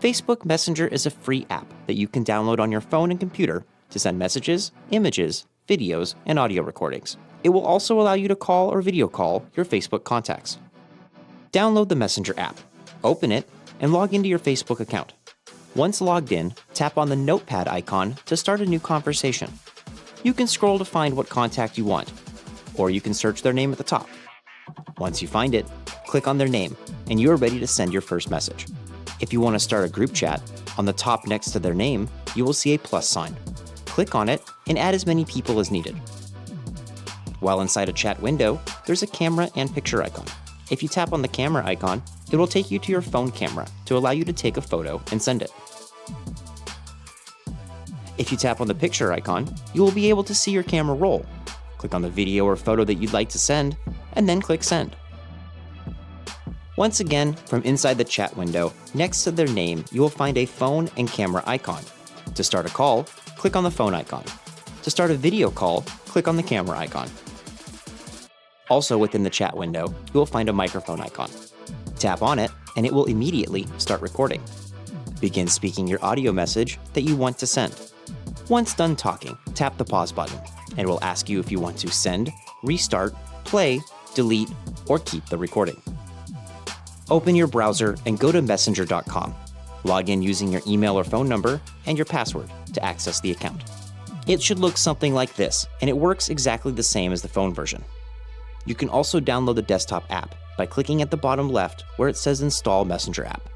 Facebook Messenger is a free app that you can download on your phone and computer to send messages, images, videos, and audio recordings. It will also allow you to call or video call your Facebook contacts. Download the Messenger app, open it, and log into your Facebook account. Once logged in, tap on the notepad icon to start a new conversation. You can scroll to find what contact you want, or you can search their name at the top. Once you find it, click on their name, and you are ready to send your first message. If you want to start a group chat, on the top next to their name, you will see a plus sign. Click on it and add as many people as needed. While inside a chat window, there's a camera and picture icon. If you tap on the camera icon, it will take you to your phone camera to allow you to take a photo and send it. If you tap on the picture icon, you will be able to see your camera roll. Click on the video or photo that you'd like to send, and then click send. Once again, from inside the chat window, next to their name, you will find a phone and camera icon. To start a call, click on the phone icon. To start a video call, click on the camera icon. Also within the chat window, you will find a microphone icon. Tap on it, and it will immediately start recording. Begin speaking your audio message that you want to send. Once done talking, tap the pause button, and it will ask you if you want to send, restart, play, delete, or keep the recording. Open your browser and go to messenger.com. Log in using your email or phone number and your password to access the account. It should look something like this, and it works exactly the same as the phone version. You can also download the desktop app by clicking at the bottom left where it says Install Messenger app.